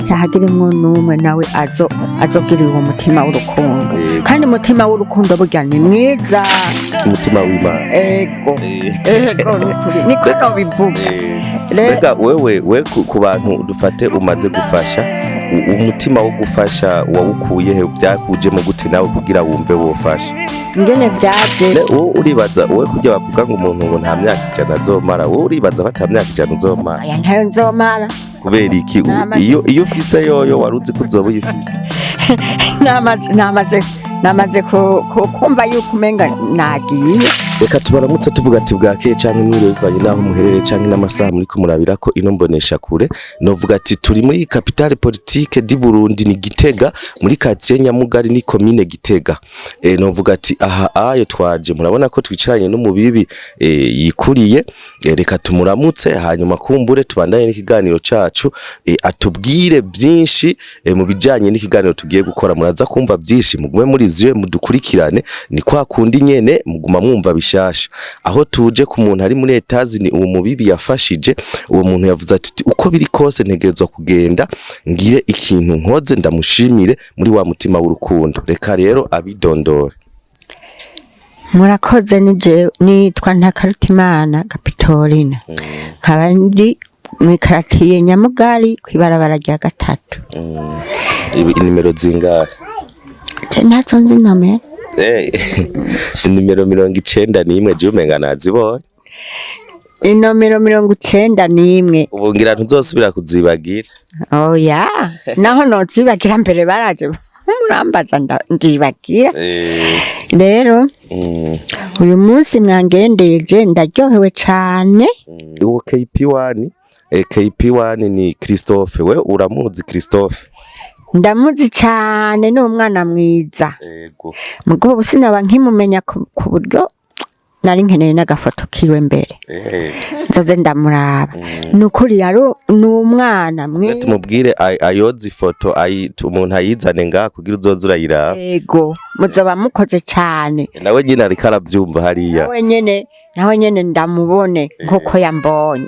hagirimwo n'umwe nawe azogira uwo mutima w'urukundo kandi umutima w'urukundo burya ni mwiza umutima w'Imana ego nukuri niko nobivuga rega wewe ku bantu dufate umaze gufasha umutima wo gufasha wawukuye he byakujemo gute nawe kugira wumve wofasha ngene vyaje wowe uribaza wowe kujya bavuga ngo umuntu ngo nta myaka 100 azomara wowe uribaza ko ata myaka 100 uzomara aya ntayo nzomara kubera iki iyo ufise yoyo waruzi ko uzoba uyifise namaze kumva yuko umenga nagiye. Reka tubaramutse tuvuga ati bwakeye canke mwiriwe bivanye naho muherere canke n'amasaha muri ko murabira ko ino mbonesha kure novuga ati turi muri capitale politique di Burundi ni Gitega muri quartier Nyamugari ni commune Gitega novuga ati aha ayo twaje murabona ko twicaranye no mubibi yikuriye reka tumuramutse hanyuma kumbure tubandanye n'ikiganiro cacu atubwire byinshi mu bijanye n'ikiganiro tugiye gukora muraza kumva byinshi mugume muri ziwe mudukurikirane ni kwa kundi nyene muguma mwumva bishasha aho tuje ku muntu ari muri etazi ni uwo mubibi yafashije uwo muntu yavuze ati uko biri kose ntegerezwa kugenda ngire ikintu nkoze ndamushimire muri wa mutima w'urukundo reka rero abidondore. Murakoze nitwa Ntakarutimana Kapitolina kabandi mwikaratiye Nyamugari kwibarabara rya 3 nimero zingahe ntazo nzi nomero nimero 91 je umenga nazibonye inomero 91 ubungira ntuzosubira kuzibagira oya naho nozibagira mbere baraje murambaza ndibagira rero uyu munsi mwangendeje ndaryohewe cane uwo KP1 ni Christophe we uramuzi Christophe ndamuzi cyane n'umwana mwiza yego mugo sinaba nkimumenya ku buryo nari nkeneye n'agafoto kiwe mbere nzoze ndamuraba nukuri yaro n'umwana mwiza tumubwire ayozi foto umuntu ayizane nga kugira uzoza urayiraba yego muzoba mukoze cyane nawe nyine ariko arabyumva hariya nawe nyene ndamubone nk'uko yambonye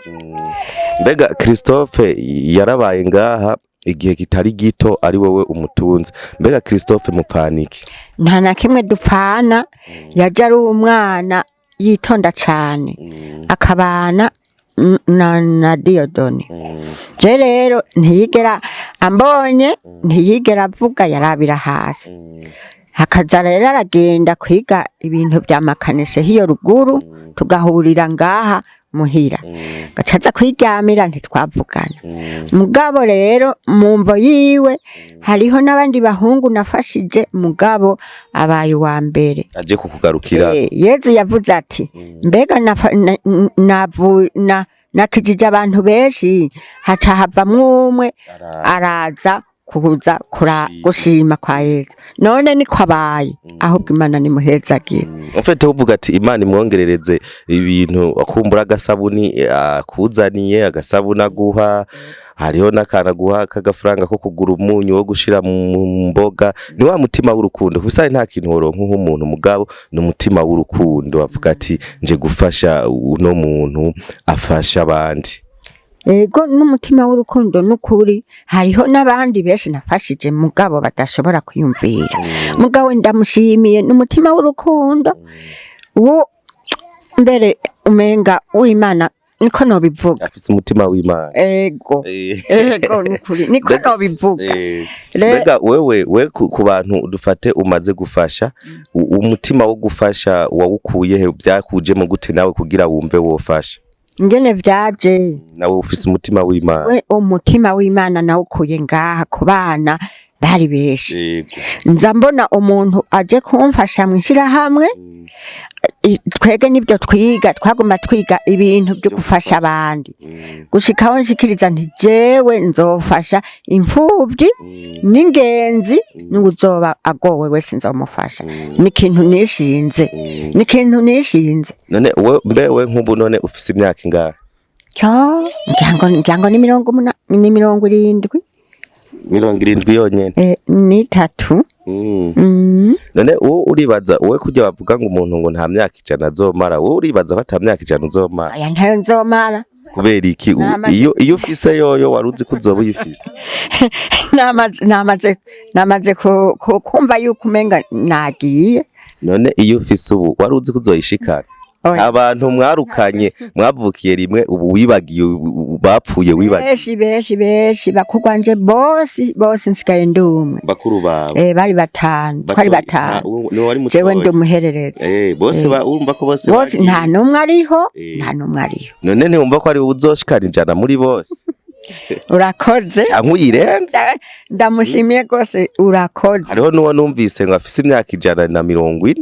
mbega Christophe yarabaye ngaha igihe kitari gito ari wowe umutunze mbega Christophe mupfaniki nta na kimwe dupfana yaje ari umwana yitonda cyane akabana na Diodone je rero ntiyigera ambonye ntiyigera avuga yarabira hasi hakaza rero aragenda kwiga ibintu bya makanese hiyo ruguru tugahurira ngaha muhira gacaza kwiryamira ntitwavugana mugabo rero mumvo yiwe hariho nabandi bahungu nafashije mugabo abaye wa mbere aje kukugarukira Yezu yavuze ati mbega nakijije abantu benshi haca havamwo umwe araza kuza gushima kwa Yezu none niko abaye ahubwo Imana nimuhezagira ufite uvuga ati Imana imwongerereze ibintu akumbura agasabuni akuzaniye agasabuni aguha hariho nakana guha kagafaranga ko kugura umunyu wo gushira mu mboga ni wa mutima w'urukundo kusa nta kintu woronka nk'umuntu mugabo n'umutima w'urukundo avuga ati nje gufasha uno muntu afasha abandi ego n'umutima w'urukundo n'ukuri hariho n'abandi benshi nafashije mugabo badashobora kwiyumvira mugabo ndamushimiye n'umutima w'urukundo wo mbere umenga w'Imana niko nobivuga afite umutima w'Imana ego n'ukuri niko nobivuga rega wewe ku bantu dufate umaze gufasha umutima wo gufasha wawukuye he byakujemo gute nawe kugira wumve wofasha ngene vyaje nawe ufise umutima w'Imana we umutima w'Imana nawe ukuye ngaha ku bana bari beshi nza mbona umuntu aje kumfasha mwishira hamwe twege nibyo twagomba twiga ibintu byo gufasha abandi gushikaho nshikiriza nti jewe nzofasha imfuvyi n'ingenzi n'uzoba agowe wese nzomufasha n'ikintu nishinze none mbewe nk'ubu none ufise imyaka ingahe ngirango ni 70 70 yonyene ni 3 none wowe uribaza wowe kujya bavuga ngo umuntu ngo nta myaka 100 azomara wowe uribaza ko ata myaka 100 uzomara aya ntayo nzomara kubera iki iyo ufise yoyo waruzi ko uzoba uyifise namaze kumva yuko umenga nagiye. None iyo ufise ubu waruzi ko uzoyishikana abantu mwarukanye mwavukiye rimwe ubu wibagiye bapfuye wibagiye beshi bakugwanje bose nsigaye ndumwe bakuru bawe bari batanu twari batanu jewe ndi umuhererezi bose urumva ko bose nta numwe ariho none ntiwumva ko ari uzoshikana ijana muri bose urakoze cyangwa uyirenze ndamushimiye rwose urakoze hariho n'uwo numvise ngo afise imyaka 140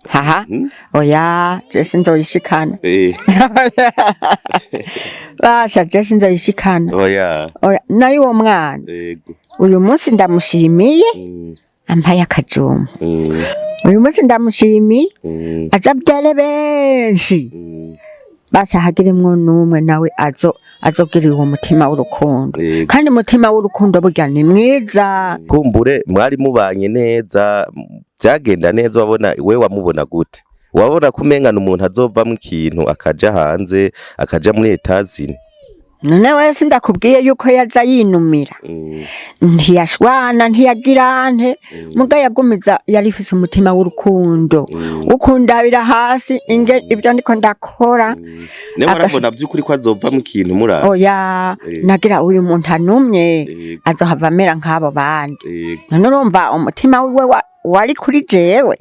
haha oya Jesse nzoyishikana basha Jesse nzoyishikana oya nayo uwo mwana uyu munsi ndamushimiye ampaye akajumba uyu munsi ndamushimiye azabyare benshi basha hagiremwo numwe nawe azogirira uwo mutima w'urukundo kandi mutima w'urukundo burya ni mwiza kumbure mwari mubanye neza byagenda neza wabona we wamubona gute wabona kumengana umuntu azovamwe ikintu akaja hanze akaja muri etazini none wese ndakubwiye yuko yaza yinumira ntiyashwana ntiyagirante muga yagumiza yarifise umutima w'urukundo ukundabira hasi inge ibyo ndiko ndakora ne warabona byukuri ko azovamwe ikintu mura oya nagira uyu muntu anumye azohava amera nk'abo bandi none urumva umutima wiwe wari kuri jewe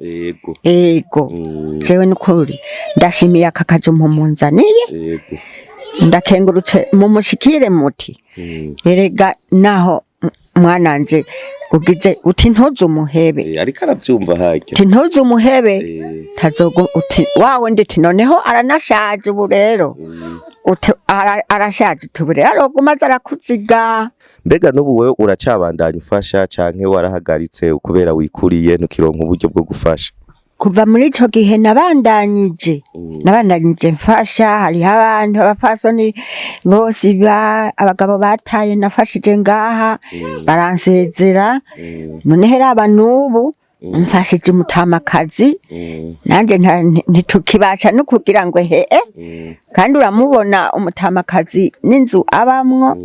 ego jewe nukuri ndashimiye akakaje umunzaniye ndakengurutse mumushikire muti erega naho mwananje ugize uti ntuze umuhebe ariko aravyumva hake uti ntuze umuhebe tazogo uti wawe nditi noneho aranashaje ubu rero uti arashaje tubure arogumaza arakuziga mbega n'ubu wewe uracabandanya ufasha canke warahagaritse kubera wikuriye ntukironka uburyo bwo gufasha kuva muri ico gihe nabandanyije mfasha hariho abantu abapfasoni bose abagabo bataye nafashije ngaha baransezera none heraba n'ubu mfashije umutamakazi nanje ntitukibasha no kugira ngo kandi uramubona umutamakazi n'inzu abamwo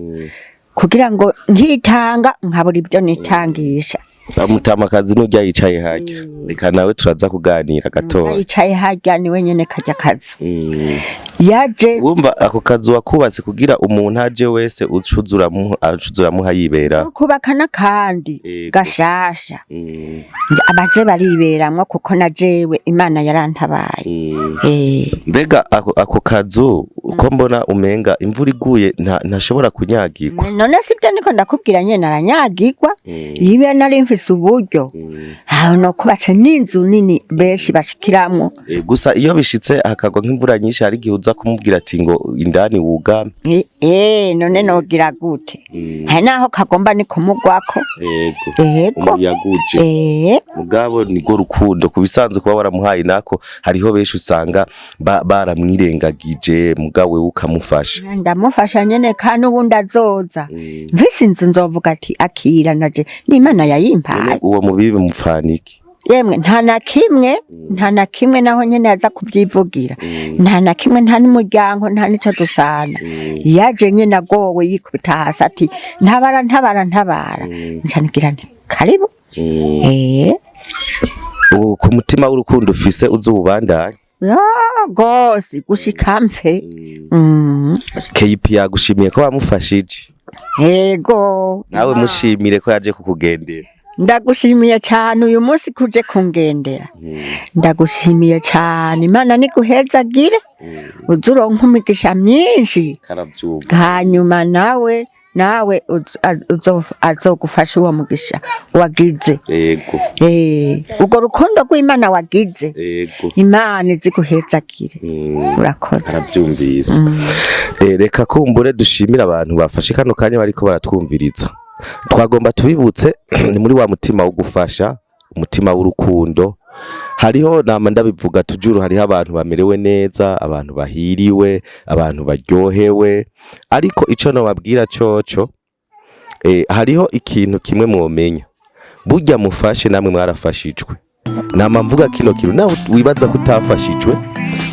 kugira ngo nkitanga nkabura ibyo nitangisha umutamakazi n'ujya yicaye hajya reka nawe turaza kuganira gatoya yicaye hajya ni wenyene kajya kazi yaje wumva ako kazi wakubatse kugira umuntu aje wese ucuzuramuha yibera kubakana kandi gashasha abaze bariberamwo kuko najewe Imana yarantabaye mbega ako kazu uko mbona umenga imvura iguye ntashobora kunyagirwa none sibyo niko ndakubwira nyene aranyagirwa yibe nari mfise uburyo aho no kubatse n'inzu nini beshi bashikiramwo gusa iyo bishitse hakagwa nk'imvura nyinshi hari gihe uza kumubwira ati ngo indani wugame none nogira gute hari naho kagomba ni kumugwako yego yaguje mugabo nigo rukundo kubisanzwe kuba waramuhaye nako hariho beshi usanga baramwirengagije mugawe ukamufasha ndamufasha nyene kandi ubundi azoza mvise inzu nzovuga ati akira naje n'Imana yayimpaye uwo mubibe mupfaniki yemwe nta na kimwe naho nyene aza kuvyivugira nta na kimwe nta n'umuryango nta nico dusana yaje nyene agowe yikubita hasi ati ntabara ncanigira nti karibu ku mutima w'urukundo ufise uzubandanye gose gushika mfe KP yagushimiye ko wamufashije yego nawe mushimire ko yaje kukugendera ndagushimiye cyane uyu munsi kuje kungendera ndagushimiye cyane Imana niguhezagire uzuronka umugisha myinshi hanyuma nawe azogufasha uwo mugisha wagize yego ugo rukundo rw'Imana wagize Imana iziguhezagire urakoze arabyumvise reka kumbure dushimira abantu bafashe kano kanya bariko baratwumviriza twagomba tubibutse ni muri wa mutima wo gufasha umutima w'urukundo hariho nama ndabivuga tujuru hariho abantu bamerewe neza abantu bahiriwe abantu baryohewe ariko ico no babwira coco hariho ikintu kimwe mwomenya burya mufashe namwe mwarafashijwe nama mvuga kino kintu nawe wibaza kutafashijwe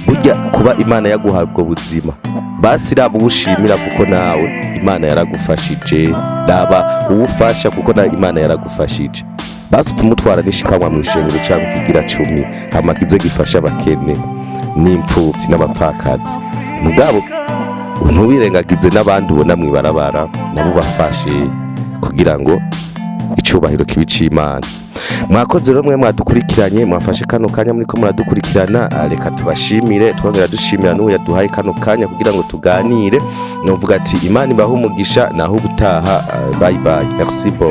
burya kuba Imana yaguha ubwo buzima basi raba uwushimira kuko nawe Imana yaragufashije, raba uwufasha kuko na Imana yaragufashije. Basi kumutwara nishikamwa mu ishengero cyangwa kigira 10 hama kize gifasha abakene n'imfuvyi n'abapfakazi. Mugabo ntubirengagize n'abandi ubona mwibarabara nabo bafashe kugira ngo icubahiro kibici Imana. Mwakoze rero mwe mwadukurikiranye, mwafashe kano kanya muri ko muradukurikirana, reka tubashimire, twongera dushimira n'uwo yaduhaye kano kanya kugira ngo tuganire. Novuga ati Imana ibahe umugisha naho ubutaha. Bye bye, merci beaucoup.